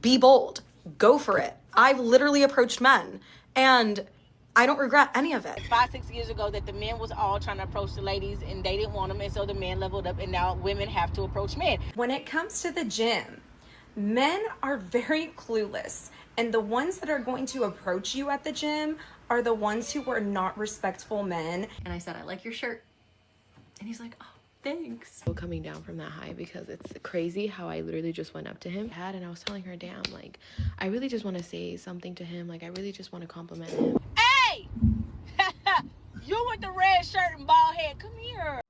Be bold. Go for it. I've literally approached men and I don't regret any of it. 5-6 years ago that the men was all trying to approach the ladies and they didn't want them, and so the men leveled up and now women have to approach men. When it comes to the gym, men are very clueless, and the ones that are going to approach you at the gym are the ones who are not respectful men. And I said, I like your shirt. And he's like, oh, thanks. Still coming down from that high because it's crazy how I literally just went up to him and I was telling her, damn, like, I really just want to say something to him. Like, I really just want to compliment him. Hey! You with the red shirt and bald head, come here.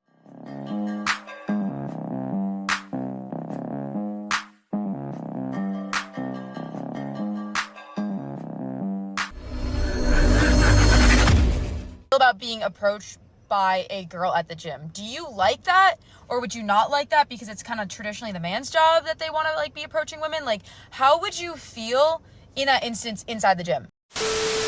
About being approached by a girl at the gym. Do you like that, or would you not like that because it's kind of traditionally the man's job that they want to like be approaching women? Like, how would you feel in that instance inside the gym?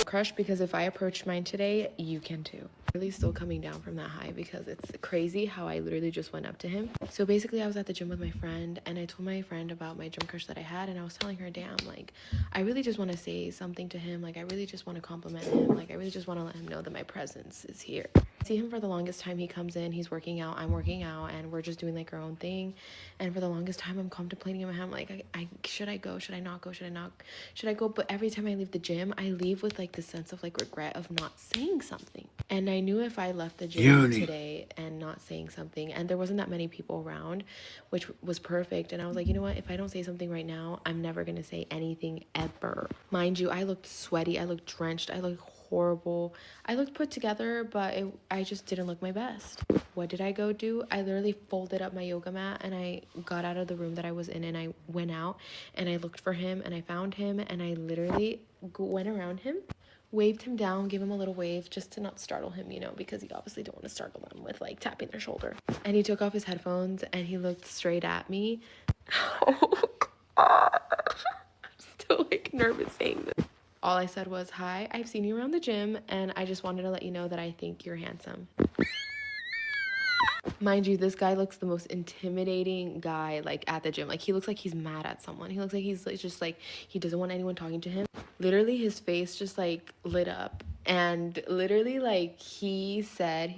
Crush, because if I approach mine today, you can too. Really still coming down from that high because it's crazy how I literally just went up to him. So basically I was at the gym with my friend and I told my friend about my gym crush that I had, and I was telling her, damn, like, I really just want to say something to him. Like, I really just want to compliment him. Like, I really just want to let him know that my presence is here. I see him for the longest time. He comes in, he's working out, I'm working out, and we're just doing like our own thing. And for the longest time I'm contemplating in my head, I'm like, I should I go? Should I not go? Should I go? But every time I leave the gym, I leave with like the sense of like regret of not saying something. And I knew if I left the gym today and not saying something, and there wasn't that many people around, which was perfect, and I was like, you know what, if I don't say something right now, I'm never gonna say anything ever. Mind you, I looked sweaty, I looked drenched, I looked horrible, I looked put together, but I just didn't look my best. What did I go do? I literally folded up my yoga mat and I got out of the room that I was in, and I went out and I looked for him and I found him, and I literally went around him, waved him down, gave him a little wave just to not startle him, you know, because you obviously don't want to startle them with like tapping their shoulder. And he took off his headphones and he looked straight at me. Oh God, I'm still like nervous saying this. All I said was, hi, I've seen you around the gym and I just wanted to let you know that I think you're handsome. Mind you, this guy looks the most intimidating guy like at the gym. Like, he looks like he's mad at someone. He looks like he's like, just like he doesn't want anyone talking to him. Literally his face just like lit up, and literally like he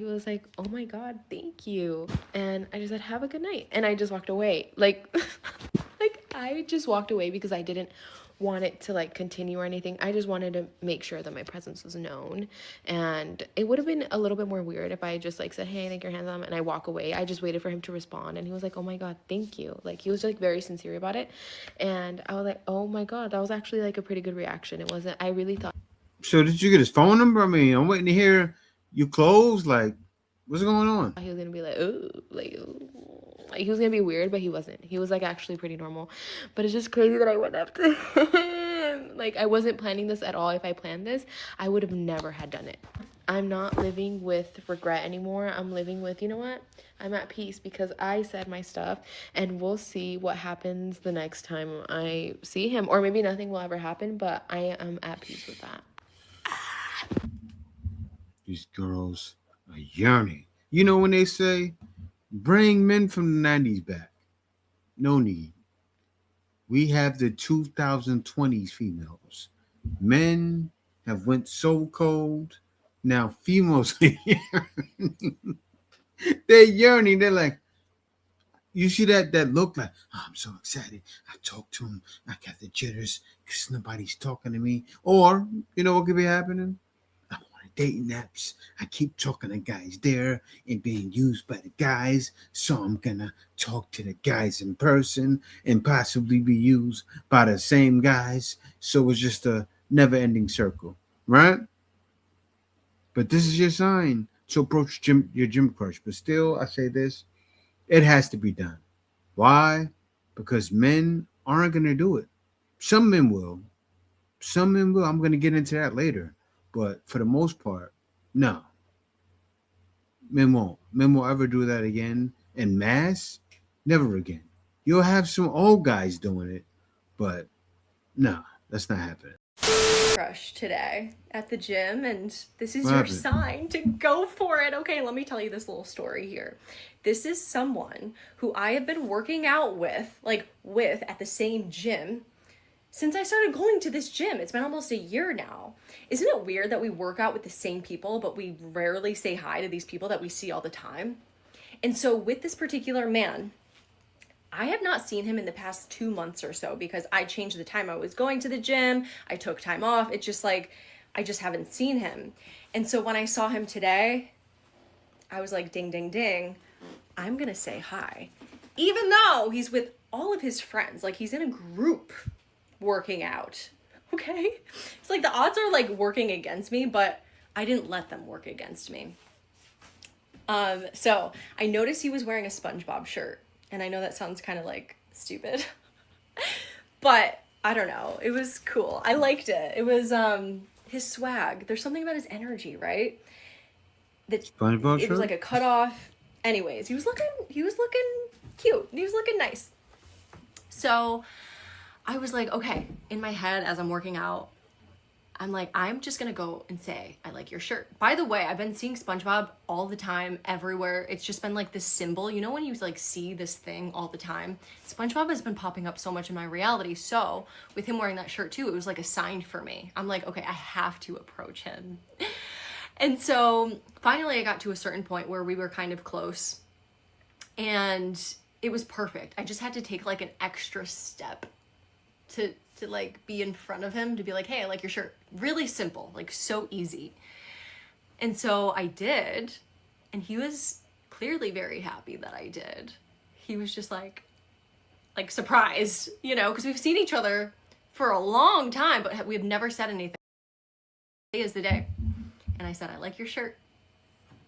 was like, oh my God, thank you. And I just said, have a good night, and I just walked away. Like like I just walked away because I didn't want it to like continue or anything. I just wanted to make sure that my presence was known, and it would have been a little bit more weird if I just like said, hey, I think you're handsome, and I walk away. I just waited for him to respond, and he was like, oh my God, thank you. Like, he was like very sincere about it, and I was like, oh my God, that was actually like a pretty good reaction. It wasn't, I really thought. So did you get his phone number? I mean, I'm waiting to hear you close. Like, what's going on? He was gonna be like, oh, like, ooh. Like, he was gonna be weird, but he wasn't. He was like actually pretty normal. But it's just crazy that I went up to him. Like, I wasn't planning this at all. If I planned this, I would have never had done it. I'm not living with regret anymore. I'm living with, you know what? I'm at peace because I said my stuff, and we'll see what happens the next time I see him. Or maybe nothing will ever happen, but I am at peace with that. These girls are yearning. You know when they say, bring men from the 90s back. No need. We have the 2020s females. Men have went so cold. Now females are yearning. They're yearning. They're like, you see that look like, oh, I'm so excited. I talked to him. I got the jitters because nobody's talking to me. Or, you know what could be happening? Dating apps. I keep talking to guys there and being used by the guys, so I'm gonna talk to the guys in person and possibly be used by the same guys. So it's just a never-ending circle, right? But this is your sign to approach your gym crush. But still, I say this: it has to be done. Why? Because men aren't gonna do it. Some men will. Some men will. I'm gonna get into that later. But for the most part, no. Men won't. Men won't ever do that again. En masse, never again. You'll have some old guys doing it, but no, that's not happening. Crush today at the gym, and this is your sign to go for it. Okay, let me tell you this little story here. This is someone who I have been working out with at the same gym since I started going to this gym. It's been almost a year now. Isn't it weird that we work out with the same people, but we rarely say hi to these people that we see all the time? And so with this particular man, I have not seen him in the past 2 months or so because I changed the time I was going to the gym. I took time off. It's just like, I just haven't seen him. And so when I saw him today, I was like, ding, ding, ding, I'm gonna say hi. Even though he's with all of his friends, like he's in a group working out, okay? It's like the odds are like working against me, but I didn't let them work against me. So I noticed he was wearing a SpongeBob shirt, and I know that sounds kind of like stupid, but I don't know. It was cool. I liked it. It was, his swag. There's something about his energy, right? That SpongeBob it was shirt? like a cutoff. Anyways, he was looking cute. He was looking nice. So I was like, okay, in my head as I'm working out, I'm like, I'm just gonna go and say, I like your shirt. By the way, I've been seeing SpongeBob all the time, everywhere. It's just been like this symbol. You know when you like see this thing all the time? SpongeBob has been popping up so much in my reality. So with him wearing that shirt too, it was like a sign for me. I'm like, okay, I have to approach him. And so finally I got to a certain point where we were kind of close and it was perfect. I just had to take like an extra step to like be in front of him, to be like, hey, I like your shirt. Really simple, like so easy. And so I did, and he was clearly very happy that I did. He was just like surprised, you know, because we've seen each other for a long time, but we've never said anything. Today is the day. And I said, I like your shirt.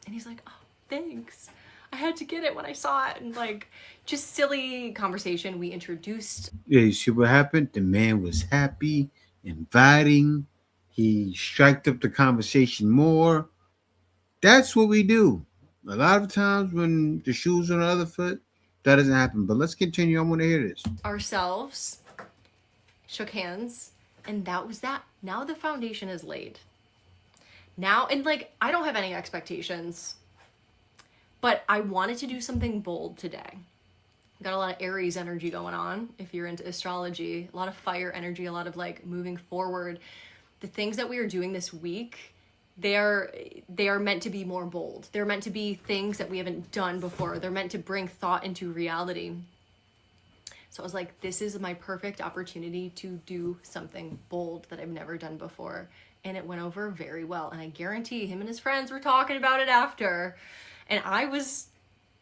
And he's like, oh, thanks. I had to get it when I saw it. And like, just silly conversation. We introduced. Yeah, you see what happened? The man was happy, inviting. He striked up the conversation more. That's what we do. A lot of times when the shoe's on the other foot, that doesn't happen. But let's continue. I want to hear this. Ourselves, shook hands, and that was that. Now the foundation is laid. Now, and like, I don't have any expectations, but I wanted to do something bold today. Got a lot of Aries energy going on if you're into astrology, a lot of fire energy, a lot of like moving forward. The things that we are doing this week, they are meant to be more bold. They're meant to be things that we haven't done before. They're meant to bring thought into reality. So I was like, this is my perfect opportunity to do something bold that I've never done before. And it went over very well. And I guarantee him and his friends were talking about it after. And I was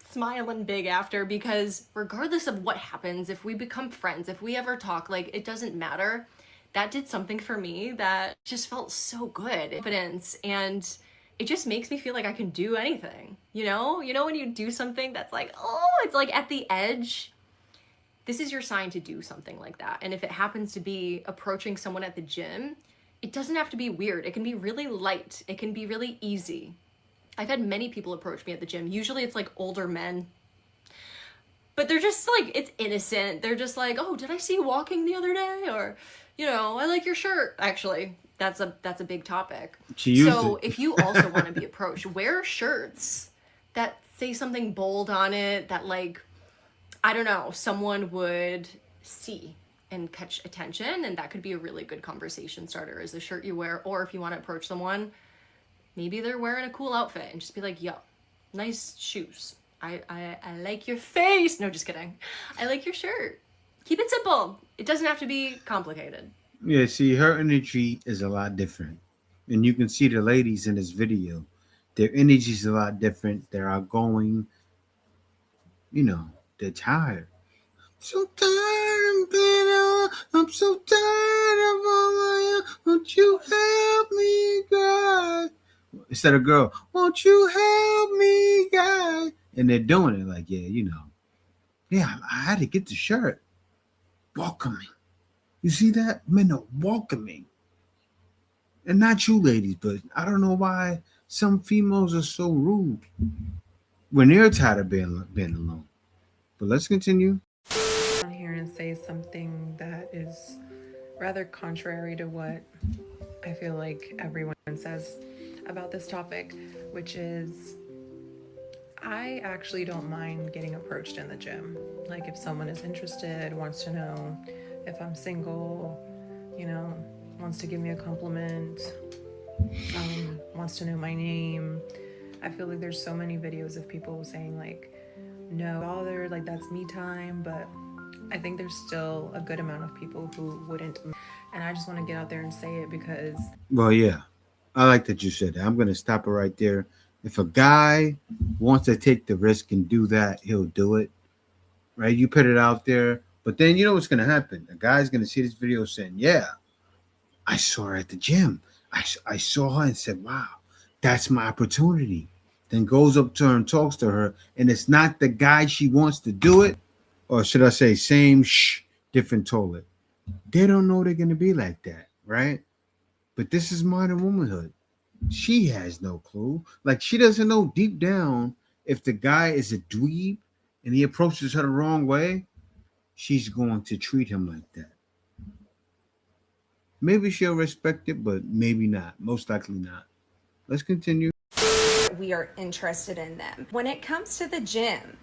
smiling big after, because regardless of what happens, if we become friends, if we ever talk, like, it doesn't matter. That did something for me that just felt so good. Confidence. And it just makes me feel like I can do anything. You know when you do something that's like, oh, it's like at the edge. This is your sign to do something like that. And if it happens to be approaching someone at the gym, it doesn't have to be weird. It can be really light. It can be really easy. I've had many people approach me at the gym. Usually it's like older men, but they're just like, it's innocent. They're just like, oh, did I see you walking the other day? Or, you know, I like your shirt. Actually, that's a big topic. So if you also want to be approached, wear shirts that say something bold on it that, like, I don't know, someone would see and catch attention, and that could be a really good conversation starter, is the shirt you wear. Or if you want to approach someone, maybe they're wearing a cool outfit, and just be like, yo, nice shoes. I like your face. No, just kidding. I like your shirt. Keep it simple. It doesn't have to be complicated. Yeah, see, her energy is a lot different. And you can see the ladies in this video. Their energy is a lot different. They're outgoing. You know, they're tired. So tired of being alone. I'm so tired of all I am. Won't you help me, God? Instead of girl, won't you help me, God? And they're doing it like, yeah, you know. Yeah, I had to get the shirt. Welcoming. You see that? Men are welcoming. And not you ladies, but I don't know why some females are so rude when they're tired of being alone. But let's continue. On here and say something that is rather contrary to what I feel like everyone says about this topic, which is, I actually don't mind getting approached in the gym. Like, if someone is interested, wants to know if I'm single, you know, wants to give me a compliment, wants to know my name. I feel like there's so many videos of people saying like, no bother, like that's me time, but I think there's still a good amount of people who wouldn't. And I just want to get out there and say it because Well, yeah, I like that you said that. I'm gonna stop it right there. If a guy wants to take the risk and do that, he'll do it. Right? You put it out there, but then you know what's gonna happen. A guy's gonna see this video saying, "Yeah, I saw her at the gym. I saw her and said, wow, that's my opportunity." Then goes up to her and talks to her, and it's not the guy she wants to do it, or should I say, same different toilet. They don't know they're gonna be like that, right? But this is modern womanhood. She has no clue. Like she doesn't know deep down if the guy is a dweeb and he approaches her the wrong way, she's going to treat him like that. Maybe she'll respect it, but maybe not. Most likely not. Let's continue. We are interested in them. When it comes to the gym,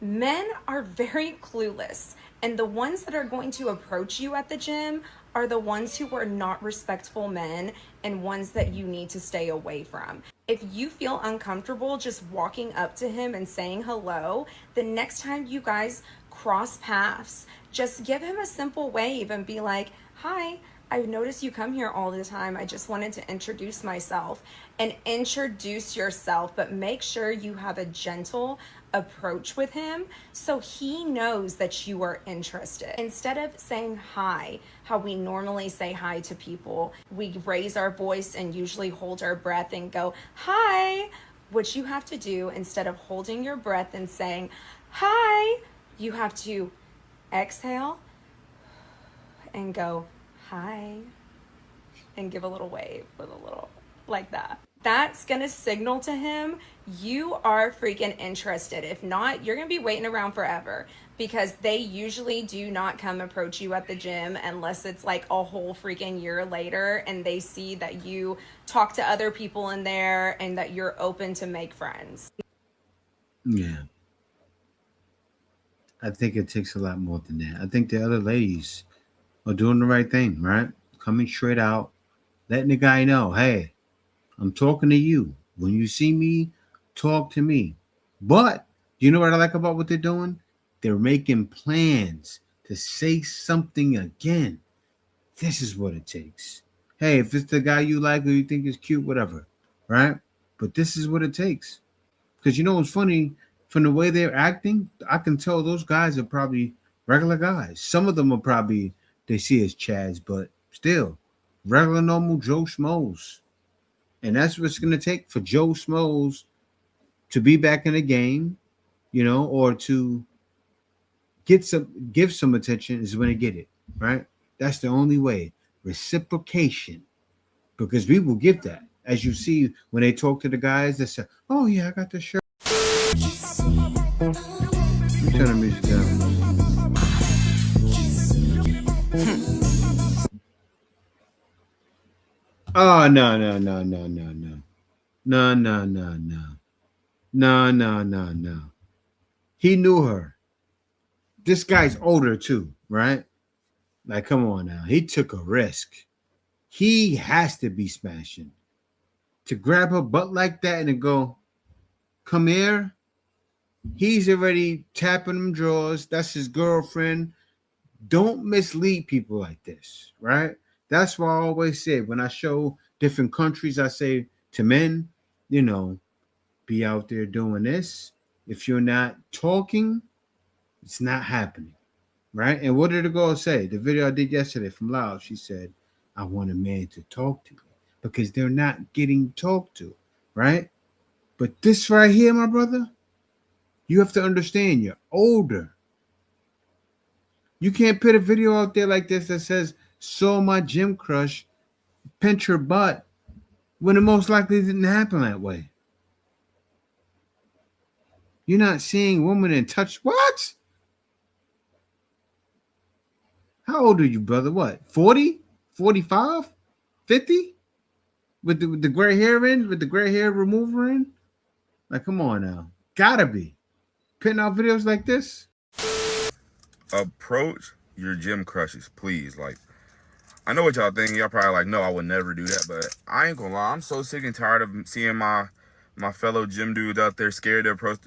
men are very clueless, and the ones that are going to approach you at the gym are the ones who are not respectful men and ones that you need to stay away from. If you feel uncomfortable just walking up to him and saying hello, the next time you guys cross paths, just give him a simple wave and be like, hi, I've noticed you come here all the time. I just wanted to introduce myself. And introduce yourself, but make sure you have a gentle approach with him so he knows that you are interested. Instead of saying hi, how we normally say hi to people, we raise our voice and usually hold our breath and go, hi. What you have to do, instead of holding your breath and saying, hi, you have to exhale and go, hi, and give a little wave with a little like that. That's gonna signal to him you are freaking interested. If not, you're gonna be waiting around forever, because they usually do not come approach you at the gym unless it's like a whole freaking year later and they see that you talk to other people in there and that you're open to make friends. Yeah, I think it takes a lot more than that. I think the other ladies are doing the right thing, right? Coming straight out, letting the guy know, hey, I'm talking to you. When you see me, talk to me. But do you know what I like about what they're doing? They're making plans to say something again. This is what it takes. Hey, if it's the guy you like or you think is cute, whatever, right? But this is what it takes. Because you know what's funny? From the way they're acting, I can tell those guys are probably regular guys. Some of them are probably they see as Chads, but still regular, normal Joe Schmoes. And that's what it's going to take for Joe Schmoes to be back in the game, you know, or to give some attention is when they get it, right? That's the only way. Reciprocation, because we will give that. As you see when they talk to the guys, they say, "Oh yeah, I got the shirt." Let me turn the music down. Oh no no no no no no no no no no no no no no. He knew her. This guy's older too, right? Like, come on now. He took a risk. He has to be smashing. To grab her butt like that and to go, come here. He's already tapping them drawers. That's his girlfriend. Don't mislead people like this, right? That's why I always say when I show different countries, I say to men, you know, be out there doing this. If you're not talking, it's not happening. Right? And what did the girl say? The video I did yesterday from Laos, she said, I want a man to talk to me because they're not getting talked to, right? But this right here, my brother, you have to understand you're older. You can't put a video out there like this that says, saw my gym crush pinch her butt when it most likely didn't happen that way. You're not seeing women in touch. What? How old are you, brother? What? 40? 45? 50? With the gray hair in, with the gray hair remover in. Like, come on now, gotta be putting out videos like this. Approach your gym crushes, please. Like, I know what y'all think. Y'all probably like, no, I would never do that. But I ain't gonna lie, I'm so sick and tired of seeing my fellow gym dudes out there scared to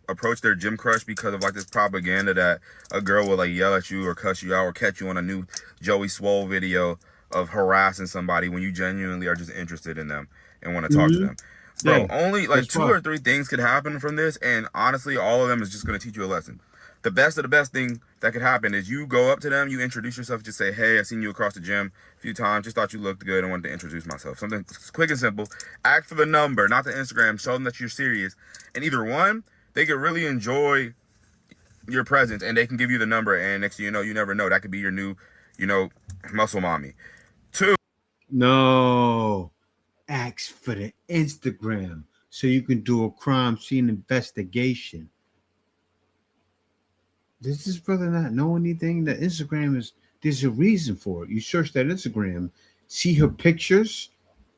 approach their gym crush because of like this propaganda that a girl will like yell at you or cuss you out or catch you on a new Joey Swole video of harassing somebody when you genuinely are just interested in them and want to talk to them. Bro, Yeah, only like that's 2 why. or 3 things could happen from this, and honestly, all of them is just gonna teach you a lesson. The best of the best thing that could happen is you go up to them, you introduce yourself, just say, hey, I seen you across the gym a few times, just thought you looked good and wanted to introduce myself. Something quick and simple. Ask for the number, not the Instagram. Show them that you're serious. And either one, they could really enjoy your presence and they can give you the number, and next thing you know, you never know. That could be your new, muscle mommy. 2, No, ask for the Instagram so you can do a crime scene investigation. Does this brother not know anything? The Instagram there's a reason for it. You search that Instagram, see her pictures,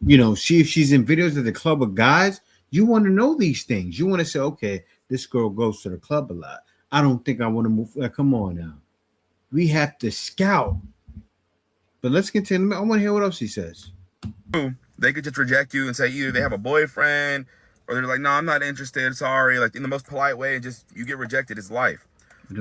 see if she's in videos at the club of guys. You want to know these things. You want to say, okay, this girl goes to the club a lot. I don't think I want to move. Come on now. We have to scout. But let's continue. I want to hear what else he says. they could just reject you and say either they have a boyfriend or they're like, no, I'm not interested. Sorry. Like in the most polite way, and just you get rejected. It's life.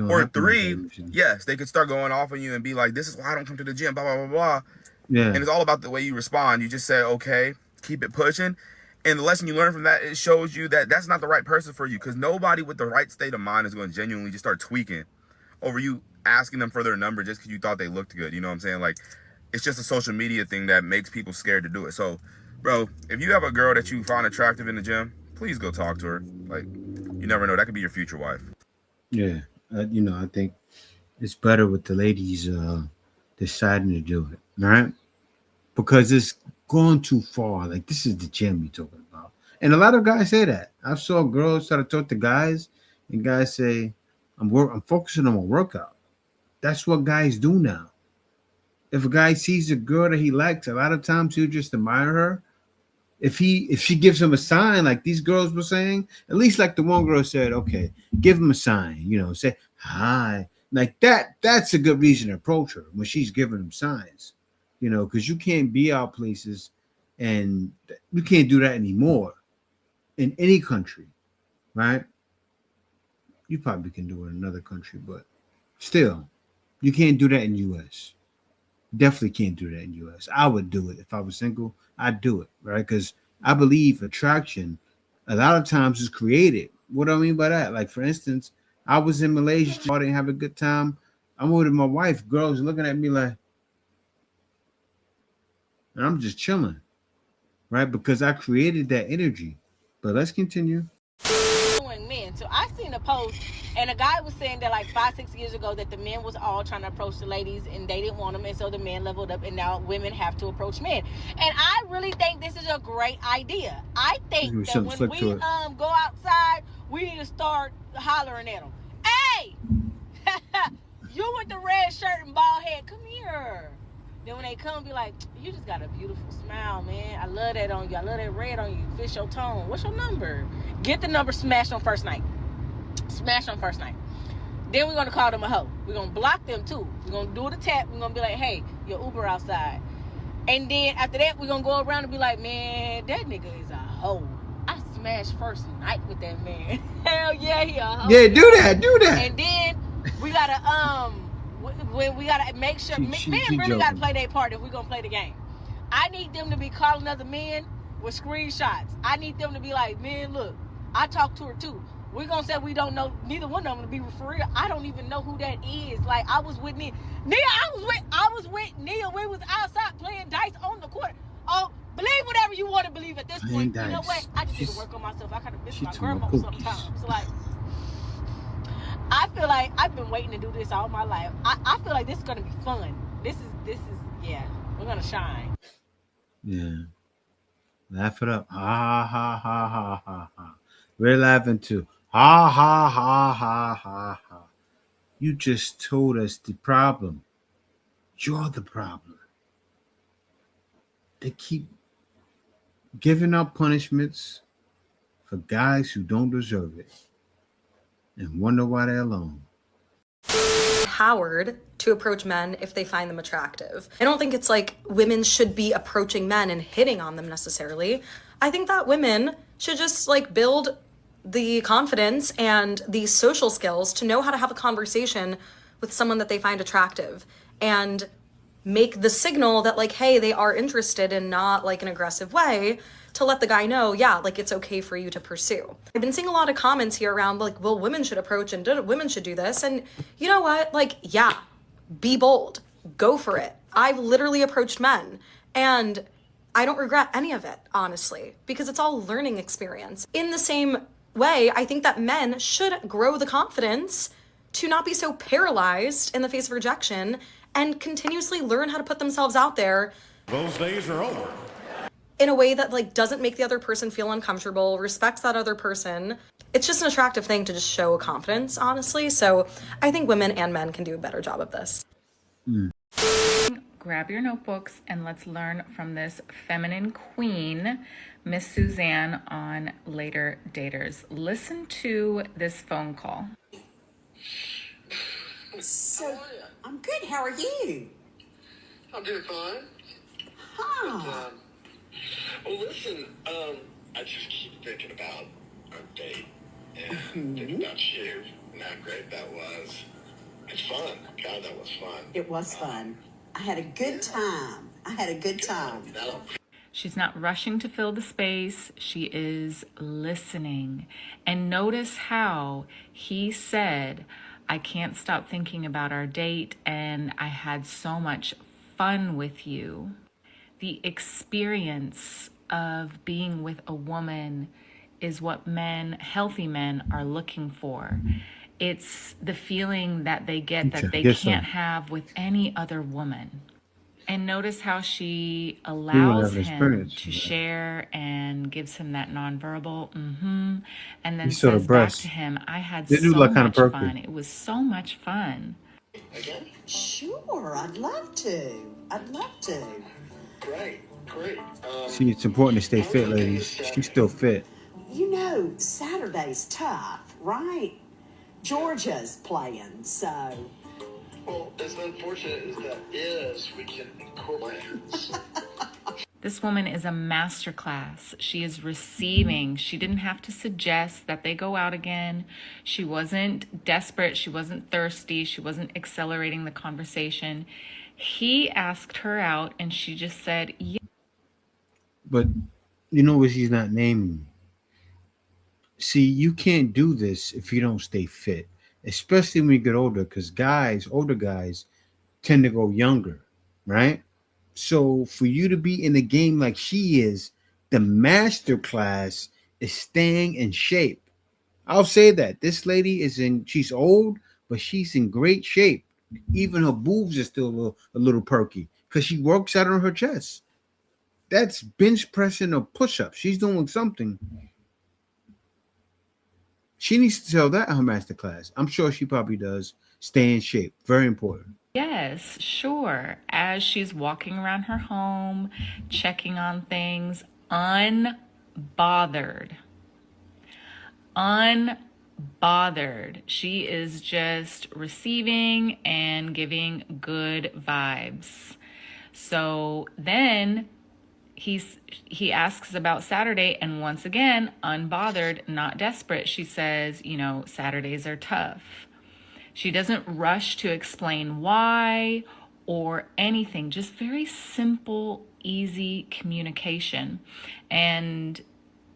Or 3, yes, they could start going off on you and be like, this is why I don't come to the gym, blah, blah, blah, blah. Yeah. And it's all about the way you respond. You just say, okay, keep it pushing. And the lesson you learn from that, it shows you that that's not the right person for you, because nobody with the right state of mind is going to genuinely just start tweaking over you asking them for their number just because you thought they looked good. You know what I'm saying? Like, it's just a social media thing that makes people scared to do it. So, bro, if you have a girl that you find attractive in the gym, please go talk to her. Like, you never know. That could be your future wife. Yeah. I think it's better with the ladies deciding to do it, right? Because it's gone too far. Like, this is the gym you're talking about. And a lot of guys say that. I saw girls try to talk to guys, and guys say, I'm focusing on my workout. That's what guys do now. If a guy sees a girl that he likes, a lot of times he'll just admire her. If she gives him a sign, like these girls were saying, at least like the one girl said, okay, give him a sign, say hi. Like that's a good reason to approach her when she's giving him signs, because you can't be out places and you can't do that anymore in any country, right? You probably can do it in another country, but still, you can't do that in US. Definitely can't do that in US. I would do it if I was single. I'd do it, right? Because I believe attraction a lot of times is created. What do I mean by that? Like, for instance, I was in Malaysia, I didn't have a good time. I'm with my wife, girls looking at me like, and I'm just chilling, right? Because I created that energy. But let's continue. Men. So I seen a post, and a guy was saying that like 5-6 years ago that the men was all trying to approach the ladies and they didn't want them, and so the men leveled up, and now women have to approach men. And I really think this is a great idea. I think that when we go outside, we need to start hollering at them. Hey, you with the red shirt and bald head, come here. Then when they come, be like, you just got a beautiful smile, man. I love that on you. I love that red on you. Fits your tone. What's your number? Get the number, smash on first night. Smash on first night. Then we're going to call them a hoe. We're going to block them, too. We're going to do the tap. We're going to be like, hey, your Uber outside. And then after that, we're going to go around and be like, man, that nigga is a hoe. I smashed first night with that man. Hell yeah, he a hoe. Yeah, do that. And then we got to, when we gotta make sure men really gotta play their part if we're gonna play the game. I need them to be calling other men with screenshots. I need them to be like, man, look, I talked to her too. We're gonna say we don't know neither one of them, to be for real. I don't even know who that is. Like, I was with Nia. I was with Nia. We was outside playing dice on the court. Oh, believe whatever you want to believe at this point. You know what? I just need to work on myself. I kind of miss my grandma sometimes. Like, I feel like I've been waiting to do this all my life. I feel like this is gonna be fun. This is yeah. We're gonna shine. Yeah. Laugh it up. Ha ha ha ha ha ha. We're laughing too. Ha ha ha ha ha ha. You just told us the problem. You're the problem. They keep giving out punishments for guys who don't deserve it and wonder why they're alone. empowered to approach men if they find them attractive. I don't think it's like women should be approaching men and hitting on them necessarily. I think that women should just like build the confidence and the social skills to know how to have a conversation with someone that they find attractive and make the signal that like, hey, they are interested in not like an aggressive way, to let the guy know, yeah, like it's okay for you to pursue. I've been seeing a lot of comments here around like, well, women should approach and women should do this. And you know what? Like, yeah, be bold, go for it. I've literally approached men and I don't regret any of it, honestly, because it's all learning experience. In the same way, I think that men should grow the confidence to not be so paralyzed in the face of rejection and continuously learn how to put themselves out there. Those days are over. In a way that like doesn't make the other person feel uncomfortable, respects that other person. It's just an attractive thing to just show confidence, honestly. So I think women and men can do a better job of this. Grab your notebooks and let's learn from this feminine queen, Miss Suzanne, on Later Daters. Listen to this phone call. So, I'm good. How are you? I'm doing fine. Huh. Well, listen, I just keep thinking about our date and thinking about you and how great that was. It's fun. God, that was fun. It was fun. I had a good time. She's not rushing to fill the space. She is listening. And notice how he said, I can't stop thinking about our date and I had so much fun with you. The experience of being with a woman is what men, healthy men, are looking for. It's the feeling that they get that they can't have with any other woman. And notice how she allows him to share and gives him that nonverbal and then says back to him, I had so much fun. It was so much fun. Again? Sure, I'd love to. Great. See, it's important to stay fit, ladies. She's still fit. You know, Saturday's tough, right? Georgia's playing, so. Well, as unfortunate as that is, we can incorporate. This woman is a masterclass. She is receiving. She didn't have to suggest that they go out again. She wasn't desperate. She wasn't thirsty. She wasn't accelerating the conversation. He asked her out and she just said, yeah. But you know what she's not naming? See, you can't do this if you don't stay fit, especially when you get older, because older guys tend to go younger, right? So for you to be in the game like she is, the master class is staying in shape. I'll say that. This lady she's old, but she's in great shape. Even her boobs are still a little perky because she works out on her chest. That's bench pressing or push-ups. She's doing something. She needs to tell that in her master class. I'm sure she probably does. Stay in shape. Very important. Yes, sure. As she's walking around her home, checking on things, unbothered. She is just receiving and giving good vibes. So then he asks about Saturday, and once again, unbothered, not desperate. She says, Saturdays are tough. She doesn't rush to explain why or anything, just very simple, easy communication. And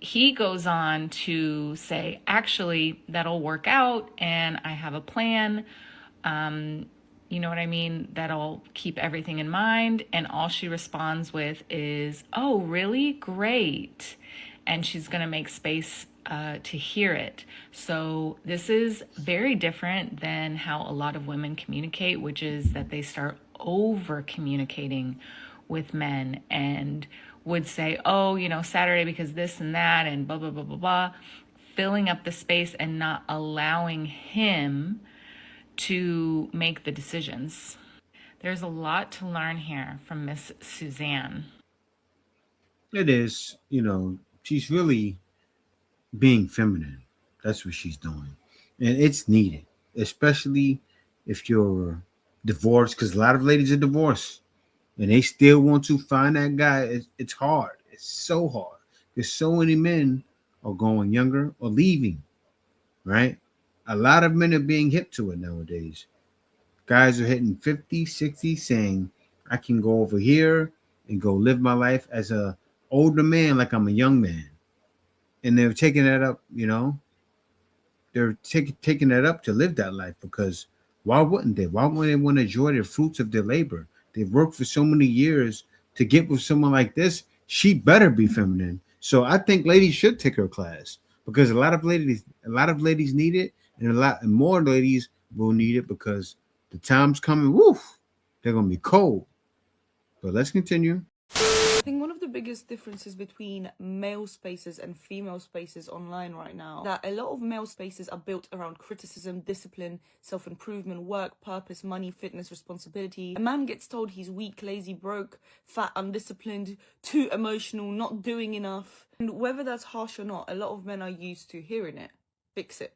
he goes on to say, actually, that'll work out and I have a plan. You know what I mean? That'll keep everything in mind. And all she responds with is, oh, really? Great. And she's going to make space to hear it. So this is very different than how a lot of women communicate, which is that they start over communicating with men and would say, oh, Saturday because this and that and blah, blah, blah, blah, blah, filling up the space and not allowing him to make the decisions. There's a lot to learn here from Miss Suzanne. It is, she's really being feminine. That's what she's doing. And it's needed, especially, if you're divorced, because a lot of ladies are divorced and they still want to find that guy. It's hard. It's so hard because so many men are going younger or leaving, right? A lot of men are being hip to it nowadays. Guys are hitting 50, 60, saying, I can go over here and go live my life as a older man like I'm a young man. And they're taking that up, they're taking that up to live that life because why wouldn't they? Why wouldn't they want to enjoy the fruits of their labor? They've worked for so many years to get with someone like this. She better be feminine. So I think ladies should take her class because a lot of ladies need it, and and more ladies will need it because the time's coming. Woof, they're gonna be cold. But let's continue. I think one of the biggest differences between male spaces and female spaces online right now, that a lot of male spaces are built around criticism, discipline, self-improvement, work, purpose, money, fitness, responsibility. A man gets told he's weak, lazy, broke, fat, undisciplined, too emotional, not doing enough. And whether that's harsh or not, a lot of men are used to hearing it. Fix it.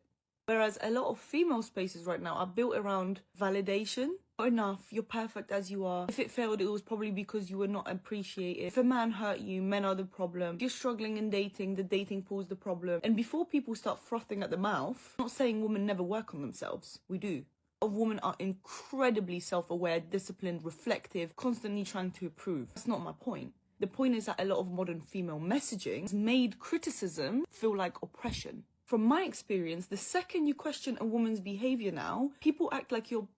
Whereas a lot of female spaces right now are built around validation. Not enough, you're perfect as you are. If it failed, it was probably because you were not appreciated. If a man hurt you, men are the problem. If you're struggling in dating, the dating pool's the problem. And before people start frothing at the mouth, I'm not saying women never work on themselves. We do. A lot of women are incredibly self-aware, disciplined, reflective, constantly trying to improve. That's not my point. The point is that a lot of modern female messaging has made criticism feel like oppression. From my experience, the second you question a woman's behavior now, people act like you're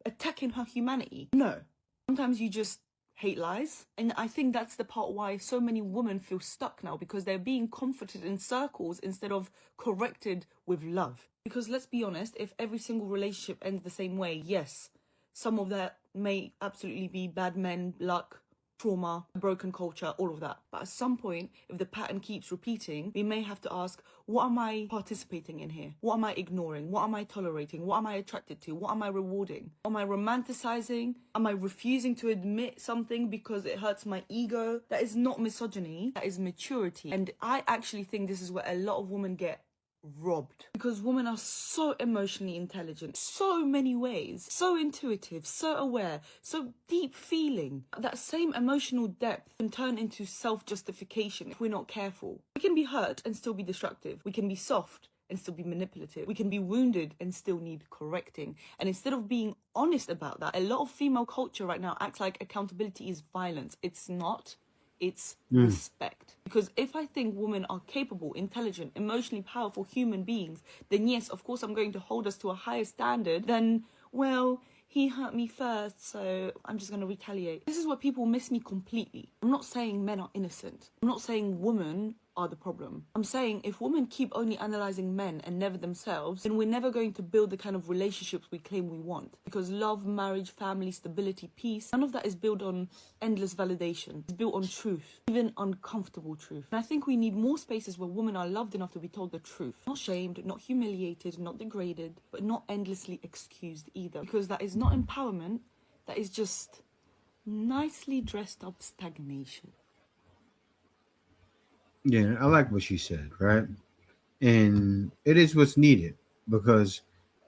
attacking her humanity. No. Sometimes you just hate lies. And I think that's the part why so many women feel stuck now, because they're being comforted in circles instead of corrected with love. Because let's be honest, if every single relationship ends the same way, yes, some of that may absolutely be bad men, luck, trauma, broken culture, all of that. But at some point, if the pattern keeps repeating, we may have to ask, what am I participating in here? What am I ignoring? What am I tolerating? What am I attracted to? What am I rewarding? Am I romanticizing? Am I refusing to admit something because it hurts my ego? That is not misogyny, that is maturity. And I actually think this is where a lot of women get robbed, because women are so emotionally intelligent, so many ways, so intuitive, so aware, so deep feeling. That same emotional depth can turn into self-justification if we're not careful. We can be hurt and still be destructive. We can be soft and still be manipulative. We can be wounded and still need correcting. And instead of being honest about that, a lot of female culture right now acts like accountability is violence. It's not. It's respect. Because if I think women are capable, intelligent, emotionally powerful human beings, then yes, of course, I'm going to hold us to a higher standard than, well, he hurt me first, so I'm just going to retaliate. This is where people miss me completely. I'm not saying men are innocent. I'm not saying women are the problem. I'm saying if women keep only analyzing men and never themselves, then we're never going to build the kind of relationships we claim we want. Because love, marriage, family, stability, peace, none of that is built on endless validation. It's built on truth, even uncomfortable truth. And I think we need more spaces where women are loved enough to be told the truth. Not shamed, not humiliated, not degraded, but not endlessly excused either. Because that is not empowerment, that is just nicely dressed up stagnation. Yeah, I like what she said, right? And it is what's needed because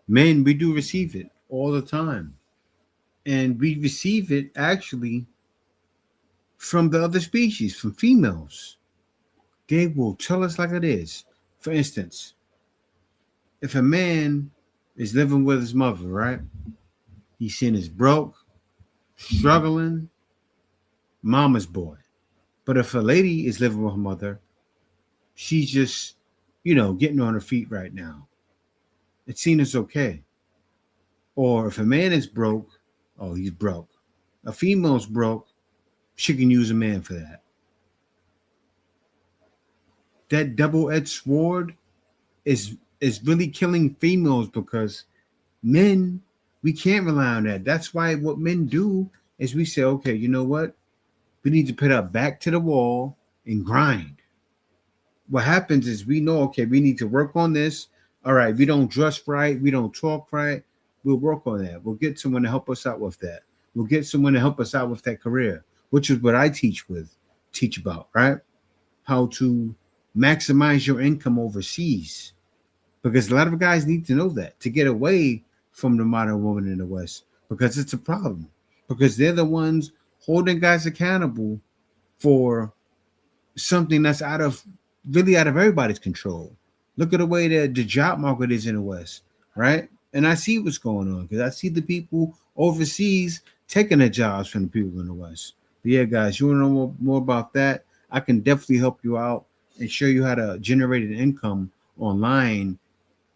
men, we do receive it all the time. And we receive it actually from the other species, from females. They will tell us like it is. For instance, if a man is living with his mother, right? He's seen as broke, struggling, mama's boy. But if a lady is living with her mother, she's just, getting on her feet right now. It's seen as okay. Or if a man is broke, oh, he's broke. A female's broke, she can use a man for that. That double-edged sword is really killing females because men, we can't rely on that. That's why what men do is we say, okay, you know what? We need to put our back to the wall and grind. What happens is we know, okay, we need to work on this. All right, we don't dress right, we don't talk right. We'll work on that. We'll get someone to help us out with that. We'll get someone to help us out with that career, which is what I teach about, right? How to maximize your income overseas. Because a lot of guys need to know that to get away from the modern woman in the West because it's a problem. Because they're the ones holding guys accountable for something that's out of everybody's control. Look at the way that the job market is in the West, right? And I see what's going on because I see the people overseas taking the jobs from the people in the West. But yeah, guys, you want to know more about that? I can definitely help you out and show you how to generate an income online.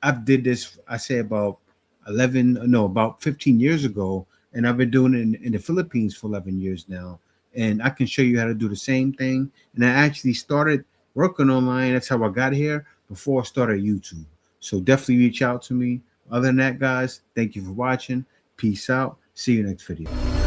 I've did this, I say about 15 years ago, and I've been doing it in the Philippines for 11 years now. And I can show you how to do the same thing. And I actually started working online. That's how I got here before I started YouTube. So definitely reach out to me. Other than that, guys, thank you for watching. Peace out. See you next video.